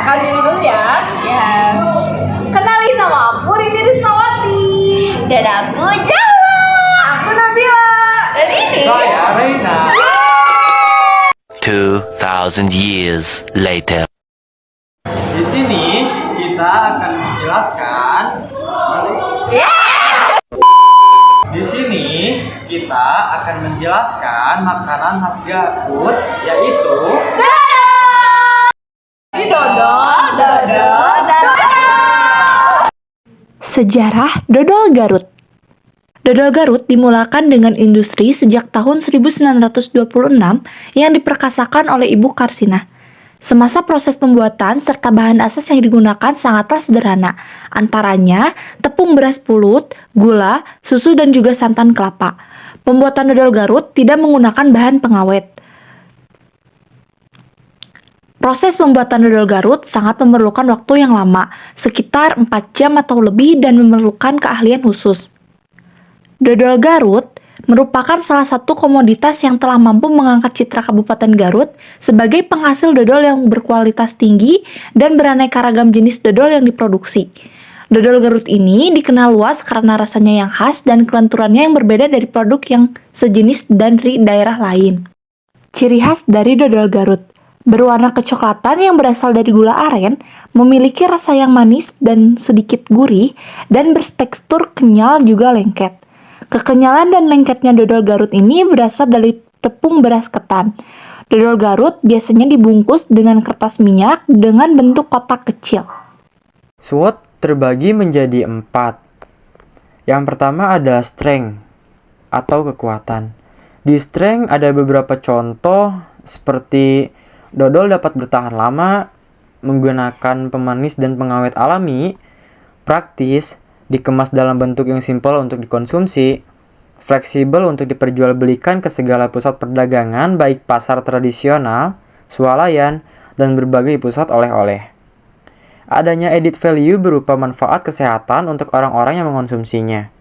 perkenalkan diri dulu ya. Ya. Kenalin, nama aku Rini Rismawati. Dan aku Jawa. Aku Nabila. Dan ini Saya Reina. 2,000 years later. Di sini kita akan menjelaskan. Di sini kita akan menjelaskan makanan khas Garut, yaitu Dodol. Sejarah dodol Garut. Dodol Garut dimulakan dengan industri sejak tahun 1926 yang diperkasakan oleh Ibu Karsinah. Semasa proses pembuatan serta bahan asas yang digunakan sangatlah sederhana, antaranya tepung beras pulut, gula, susu dan juga santan kelapa. Pembuatan dodol Garut tidak menggunakan bahan pengawet. Proses pembuatan dodol Garut sangat memerlukan waktu yang lama, sekitar 4 jam atau lebih dan memerlukan keahlian khusus. Dodol Garut merupakan salah satu komoditas yang telah mampu mengangkat citra Kabupaten Garut sebagai penghasil dodol yang berkualitas tinggi dan beraneka ragam jenis dodol yang diproduksi. Dodol Garut ini dikenal luas karena rasanya yang khas dan kelenturannya yang berbeda dari produk yang sejenis dari daerah lain. Ciri khas dari dodol Garut berwarna kecoklatan yang berasal dari gula aren, memiliki rasa yang manis dan sedikit gurih, dan bertekstur kenyal juga lengket. Kekenyalan dan lengketnya dodol Garut ini berasal dari tepung beras ketan. Dodol Garut biasanya dibungkus dengan kertas minyak dengan bentuk kotak kecil. SWOT terbagi menjadi 4. Yang pertama ada strength atau kekuatan. Di strength ada beberapa contoh seperti dodol dapat bertahan lama, menggunakan pemanis dan pengawet alami, praktis, dikemas dalam bentuk yang simpel untuk dikonsumsi, fleksibel untuk diperjualbelikan ke segala pusat perdagangan baik pasar tradisional, swalayan, dan berbagai pusat oleh-oleh. Adanya added value berupa manfaat kesehatan untuk orang-orang yang mengkonsumsinya.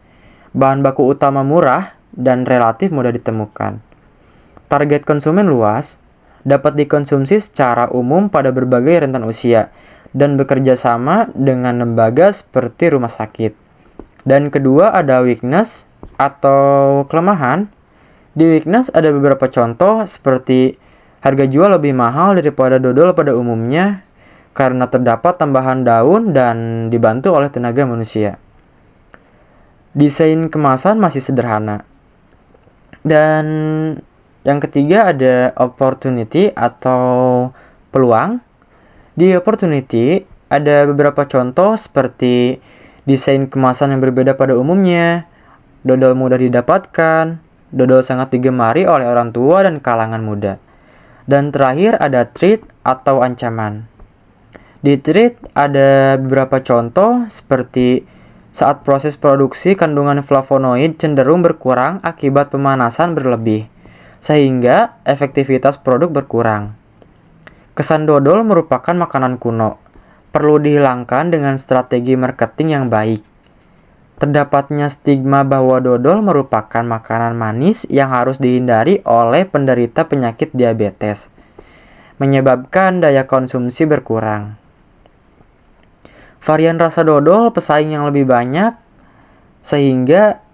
Bahan baku utama murah dan relatif mudah ditemukan. Target konsumen luas, dapat dikonsumsi secara umum pada berbagai rentan usia, dan bekerja sama dengan lembaga seperti rumah sakit. Dan kedua ada weakness atau kelemahan. Di weakness ada beberapa contoh seperti harga jual lebih mahal daripada dodol pada umumnya karena terdapat tambahan daun dan dibantu oleh tenaga manusia. Desain kemasan masih sederhana. Dan yang ketiga ada opportunity atau peluang. Di opportunity, ada beberapa contoh seperti desain kemasan yang berbeda pada umumnya, dodol mudah didapatkan, dodol sangat digemari oleh orang tua dan kalangan muda. Dan terakhir ada threat atau ancaman. Di threat ada beberapa contoh seperti saat proses produksi kandungan flavonoid cenderung berkurang akibat pemanasan berlebih, sehingga efektivitas produk berkurang. Kesan dodol merupakan makanan kuno, perlu dihilangkan dengan strategi marketing yang baik. Terdapatnya stigma bahwa dodol merupakan makanan manis yang harus dihindari oleh penderita penyakit diabetes, menyebabkan daya konsumsi berkurang. Varian rasa dodol pesaing yang lebih banyak, sehingga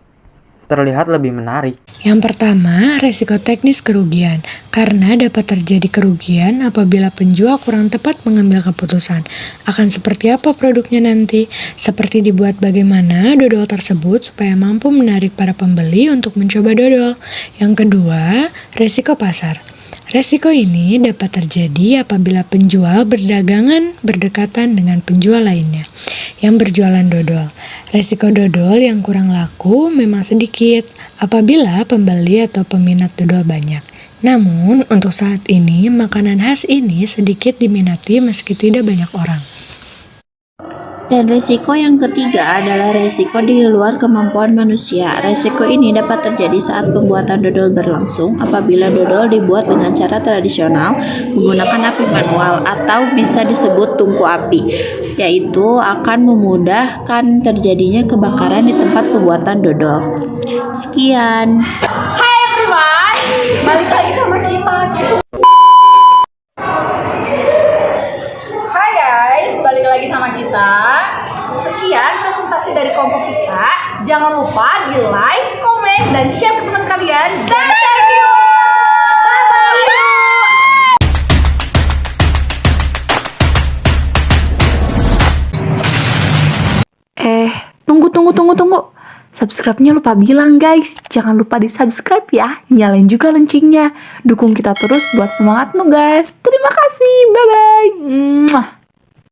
terlihat lebih menarik. Yang pertama, resiko teknis kerugian. Karena dapat terjadi kerugian apabila penjual kurang tepat mengambil keputusan. Akan seperti apa produknya nanti? Seperti dibuat bagaimana dodol tersebut supaya mampu menarik para pembeli untuk mencoba dodol. Yang kedua, resiko pasar. Resiko ini dapat terjadi apabila penjual berdagangan berdekatan dengan penjual lainnya yang berjualan dodol. Resiko dodol yang kurang laku memang sedikit apabila pembeli atau peminat dodol banyak. Namun, untuk saat ini, makanan khas ini sedikit diminati meski tidak banyak orang. Dan risiko yang ketiga adalah risiko di luar kemampuan manusia. Risiko ini dapat terjadi saat pembuatan dodol berlangsung apabila dodol dibuat dengan cara tradisional menggunakan api manual atau bisa disebut tungku api, yaitu akan memudahkan terjadinya kebakaran di tempat pembuatan dodol. Sekian. Hai everyone, balik lagi sama kita gitu. Hai guys. kelompok kita. Jangan lupa di like, komen, dan share ke teman kalian. Dan thank you. Tunggu. Subscribe-nya lupa bilang guys. Jangan lupa di subscribe ya. Nyalain juga loncengnya. Dukung kita terus buat semangat nugas. Terima kasih. Bye-bye.